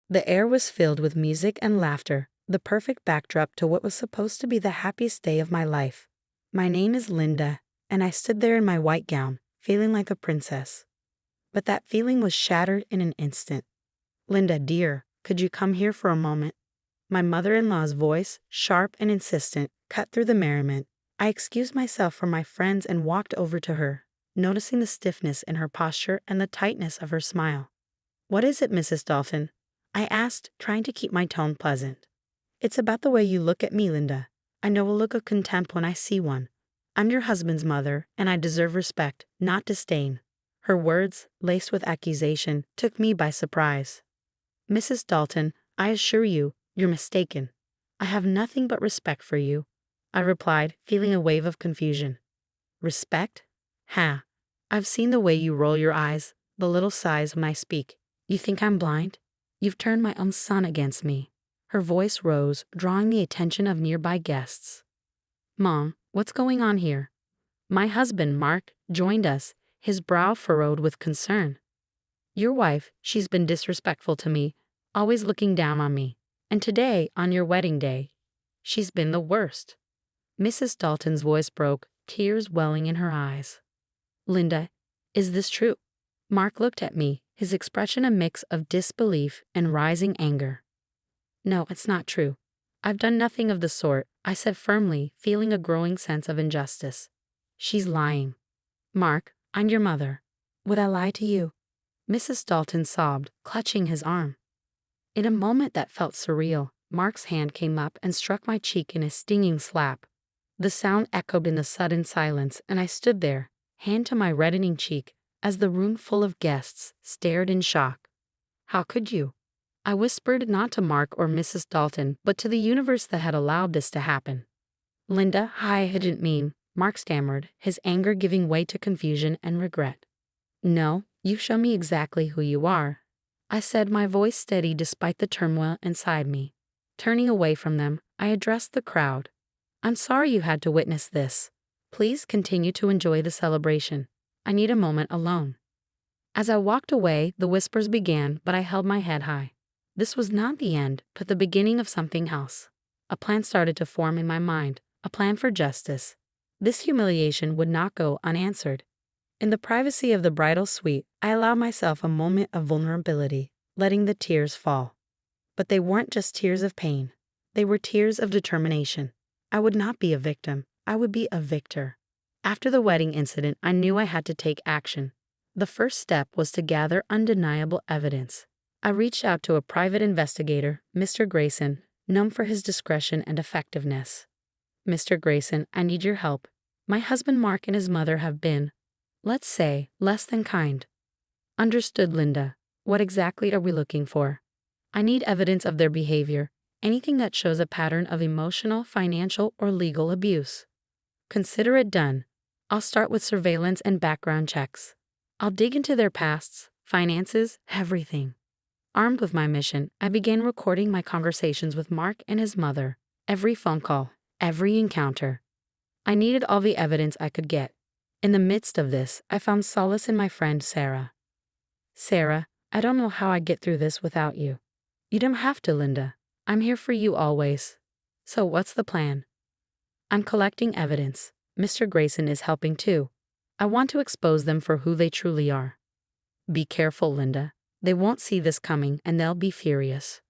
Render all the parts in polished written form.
The air was filled with music and laughter, the perfect backdrop to what was supposed to be the happiest day of my life. My name is Linda, and I stood there in my white gown, feeling like a princess. But that feeling was shattered in an instant. Linda, dear, could you come here for a moment? My mother-in-law's voice, sharp and insistent, cut through the merriment. I excused myself from my friends and walked over to her, noticing the stiffness in her posture and the tightness of her smile. "What is it, Mrs. Dalton?" I asked, trying to keep my tone pleasant. "It's about the way you look at me, Linda. I know a look of contempt when I see one. I'm your husband's mother, and I deserve respect, not disdain." Her words, laced with accusation, took me by surprise. "Mrs. Dalton, I assure you, you're mistaken. I have nothing but respect for you," I replied, feeling a wave of confusion. "Respect? Ha! I've seen the way you roll your eyes, the little sighs when I speak. You think I'm blind? You've turned my own son against me." Her voice rose, drawing the attention of nearby guests. "Mom, what's going on here?" My husband, Mark, joined us, his brow furrowed with concern. "Your wife, she's been disrespectful to me, always looking down on me. And today, on your wedding day, she's been the worst." Mrs. Dalton's voice broke, tears welling in her eyes. "Linda, is this true?" Mark looked at me, his expression a mix of disbelief and rising anger. "No, it's not true. I've done nothing of the sort," I said firmly, feeling a growing sense of injustice. "She's lying." "Mark, I'm your mother. Would I lie to you?" Mrs. Dalton sobbed, clutching his arm. In a moment that felt surreal, Mark's hand came up and struck my cheek in a stinging slap. The sound echoed in the sudden silence, and I stood there, hand to my reddening cheek, as the room full of guests stared in shock. "How could you?" I whispered, not to Mark or Mrs. Dalton, but to the universe that had allowed this to happen. "Linda, I didn't mean," Mark stammered, his anger giving way to confusion and regret. "No, you show me exactly who you are," I said, my voice steady despite the turmoil inside me. Turning away from them, I addressed the crowd. "I'm sorry you had to witness this. Please continue to enjoy the celebration. I need a moment alone." As I walked away, the whispers began, but I held my head high. This was not the end, but the beginning of something else. A plan started to form in my mind, a plan for justice. This humiliation would not go unanswered. In the privacy of the bridal suite, I allowed myself a moment of vulnerability, letting the tears fall. But they weren't just tears of pain. They were tears of determination. I would not be a victim. I would be a victor. After the wedding incident, I knew I had to take action. The first step was to gather undeniable evidence. I reached out to a private investigator, Mr. Grayson, known for his discretion and effectiveness. "Mr. Grayson, I need your help. My husband Mark and his mother have been, let's say, less than kind." "Understood, Linda. What exactly are we looking for?" "I need evidence of their behavior, anything that shows a pattern of emotional, financial, or legal abuse." "Consider it done. I'll start with surveillance and background checks. I'll dig into their pasts, finances, everything." Armed with my mission, I began recording my conversations with Mark and his mother, every phone call, every encounter. I needed all the evidence I could get. In the midst of this, I found solace in my friend Sarah. "Sarah, I don't know how I'd get through this without you." "You don't have to, Linda. I'm here for you always." "So what's the plan?" "I'm collecting evidence. Mr. Grayson is helping too. I want to expose them for who they truly are." "Be careful, Linda. They won't see this coming and they'll be furious."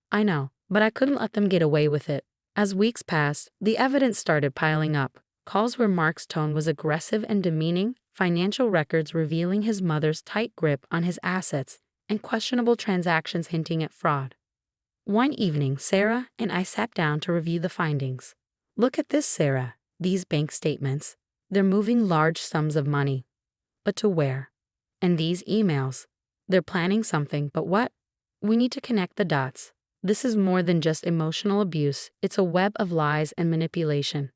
"I know, but I couldn't let them get away with it." As weeks passed, the evidence started piling up. Calls where Mark's tone was aggressive and demeaning, financial records revealing his mother's tight grip on his assets, and questionable transactions hinting at fraud. One evening, Sarah and I sat down to review the findings. "Look at this, Sarah. These bank statements. They're moving large sums of money. But to where? And these emails. They're planning something, but what? We need to connect the dots. This is more than just emotional abuse. It's a web of lies and manipulation."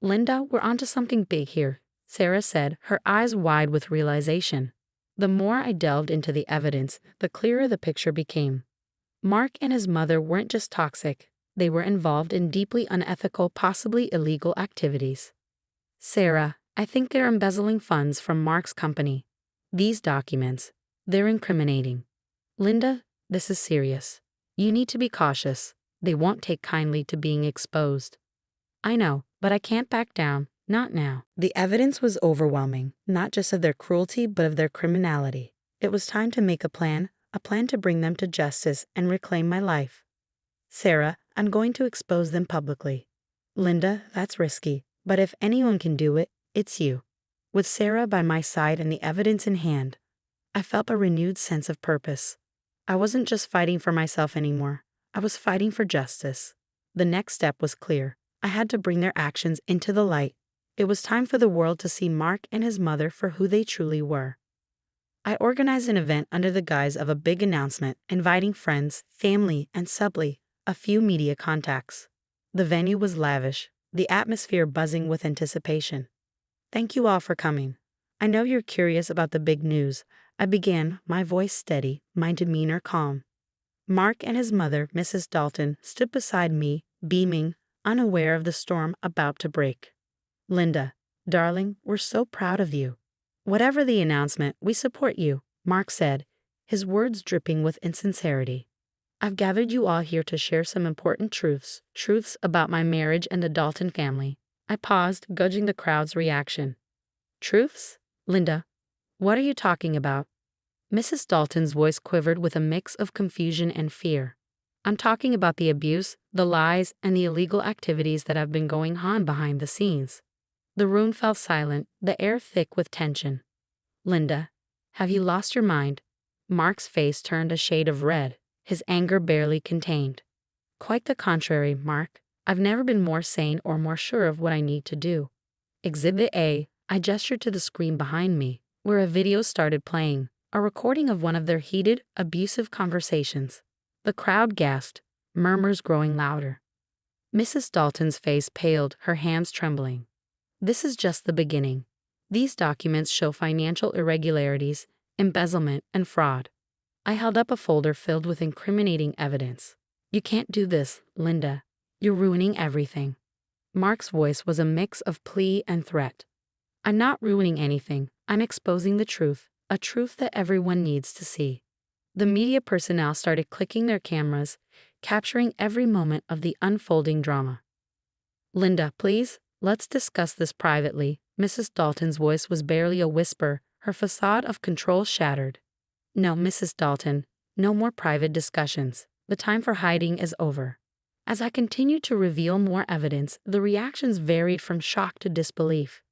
"Linda, we're onto something big here," Sarah said, her eyes wide with realization. The more I delved into the evidence, the clearer the picture became. Mark and his mother weren't just toxic. They were involved in deeply unethical, possibly illegal activities. "Sarah, I think they're embezzling funds from Mark's company. These documents, they're incriminating." "Linda, this is serious. You need to be cautious. They won't take kindly to being exposed. I know, but I can't back down. Not now. The evidence was overwhelming, not just of their cruelty, but of their criminality. It was time to make a plan to bring them to justice and reclaim my life. Sarah, I'm going to expose them publicly. Linda, that's risky, but if anyone can do it, it's you. With Sarah by my side and the evidence in hand, I felt a renewed sense of purpose. I wasn't just fighting for myself anymore. I was fighting for justice. The next step was clear. I had to bring their actions into the light. It was time for the world to see Mark and his mother for who they truly were. I organized an event under the guise of a big announcement, inviting friends, family, and subtly, a few media contacts. The venue was lavish, the atmosphere buzzing with anticipation. Thank you all for coming. I know you're curious about the big news. I began, my voice steady, my demeanor calm. Mark and his mother, Mrs. Dalton, stood beside me, beaming, unaware of the storm about to break. Linda, darling, we're so proud of you. Whatever the announcement, we support you, Mark said, his words dripping with insincerity. I've gathered you all here to share some important truths about my marriage and the Dalton family. I paused, gauging the crowd's reaction. Truths? Linda, what are you talking about? Mrs. Dalton's voice quivered with a mix of confusion and fear. I'm talking about the abuse, the lies, and the illegal activities that have been going on behind the scenes. The room fell silent, the air thick with tension. Linda, have you lost your mind? Mark's face turned a shade of red, his anger barely contained. Quite the contrary, Mark. I've never been more sane or more sure of what I need to do. Exhibit A, I gestured to the screen behind me, where a video started playing, a recording of one of their heated, abusive conversations. The crowd gasped, murmurs growing louder. Mrs. Dalton's face paled, her hands trembling. This is just the beginning. These documents show financial irregularities, embezzlement, and fraud. I held up a folder filled with incriminating evidence. You can't do this, Linda. You're ruining everything. Mark's voice was a mix of plea and threat. I'm not ruining anything. I'm exposing the truth, a truth that everyone needs to see. The media personnel started clicking their cameras, capturing every moment of the unfolding drama. Linda, please, let's discuss this privately. Mrs. Dalton's voice was barely a whisper, her facade of control shattered. No, Mrs. Dalton, no more private discussions. The time for hiding is over. As I continued to reveal more evidence, the reactions varied from shock to disbelief.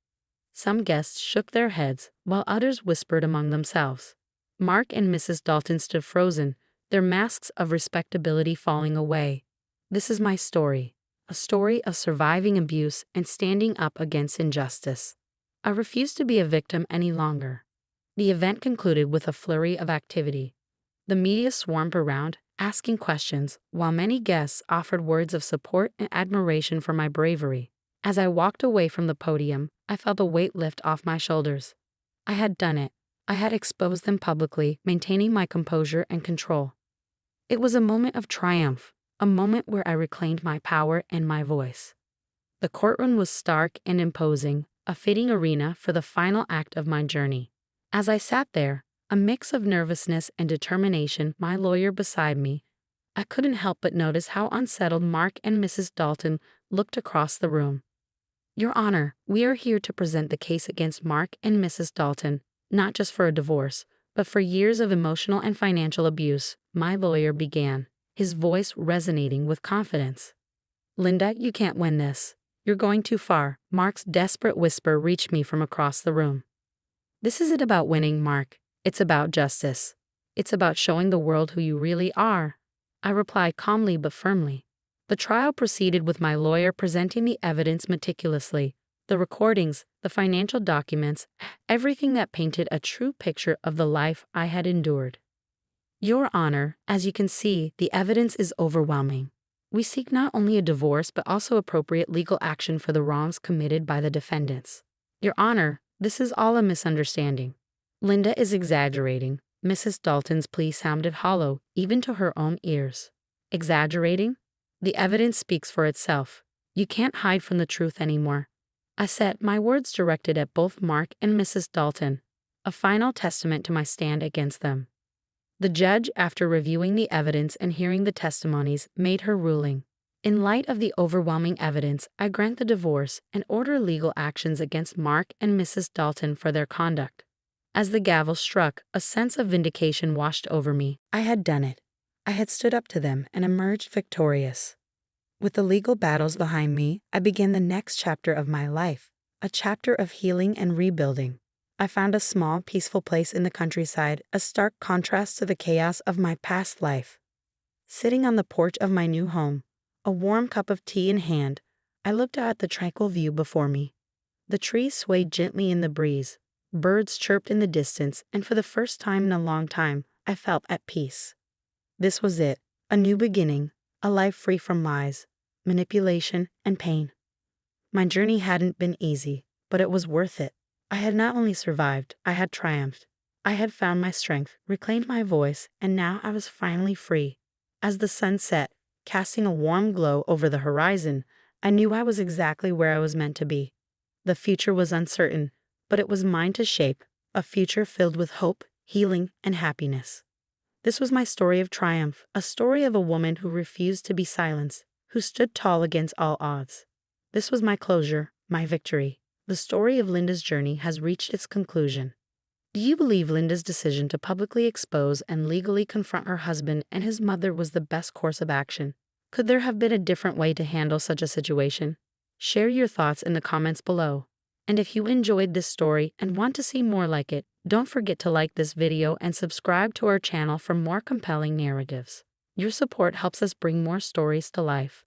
Some guests shook their heads, while others whispered among themselves. Mark and Mrs. Dalton stood frozen, their masks of respectability falling away. This is my story, a story of surviving abuse and standing up against injustice. I refuse to be a victim any longer. The event concluded with a flurry of activity. The media swarmed around, asking questions, while many guests offered words of support and admiration for my bravery. As I walked away from the podium, I felt a weight lift off my shoulders. I had done it. I had exposed them publicly, maintaining my composure and control. It was a moment of triumph, a moment where I reclaimed my power and my voice. The courtroom was stark and imposing, a fitting arena for the final act of my journey. As I sat there, a mix of nervousness and determination, my lawyer beside me, I couldn't help but notice how unsettled Mark and Mrs. Dalton looked across the room. Your Honor, we are here to present the case against Mark and Mrs. Dalton, not just for a divorce, but for years of emotional and financial abuse, my lawyer began, his voice resonating with confidence. Linda, you can't win this. You're going too far. Mark's desperate whisper reached me from across the room. This isn't about winning, Mark. It's about justice. It's about showing the world who you really are. I replied calmly but firmly. The trial proceeded with my lawyer presenting the evidence meticulously, the recordings, the financial documents, everything that painted a true picture of the life I had endured. Your Honor, as you can see, the evidence is overwhelming. We seek not only a divorce but also appropriate legal action for the wrongs committed by the defendants. Your Honor, this is all a misunderstanding. Linda is exaggerating. Mrs. Dalton's plea sounded hollow, even to her own ears. Exaggerating? The evidence speaks for itself. You can't hide from the truth anymore. I said, my words directed at both Mark and Mrs. Dalton, a final testament to my stand against them. The judge, after reviewing the evidence and hearing the testimonies, made her ruling. In light of the overwhelming evidence, I grant the divorce and order legal actions against Mark and Mrs. Dalton for their conduct. As the gavel struck, a sense of vindication washed over me. I had done it. I had stood up to them and emerged victorious. With the legal battles behind me, I began the next chapter of my life, a chapter of healing and rebuilding. I found a small, peaceful place in the countryside, a stark contrast to the chaos of my past life. Sitting on the porch of my new home, a warm cup of tea in hand, I looked out at the tranquil view before me. The trees swayed gently in the breeze, birds chirped in the distance, and for the first time in a long time, I felt at peace. This was it, a new beginning, a life free from lies, manipulation, and pain. My journey hadn't been easy, but it was worth it. I had not only survived, I had triumphed. I had found my strength, reclaimed my voice, and now I was finally free. As the sun set, casting a warm glow over the horizon, I knew I was exactly where I was meant to be. The future was uncertain, but it was mine to shape, a future filled with hope, healing, and happiness. This was my story of triumph, a story of a woman who refused to be silenced, who stood tall against all odds. This was my closure, my victory. The story of Linda's journey has reached its conclusion. Do you believe Linda's decision to publicly expose and legally confront her husband and his mother was the best course of action? Could there have been a different way to handle such a situation? Share your thoughts in the comments below. And if you enjoyed this story and want to see more like it, don't forget to like this video and subscribe to our channel for more compelling narratives. Your support helps us bring more stories to life.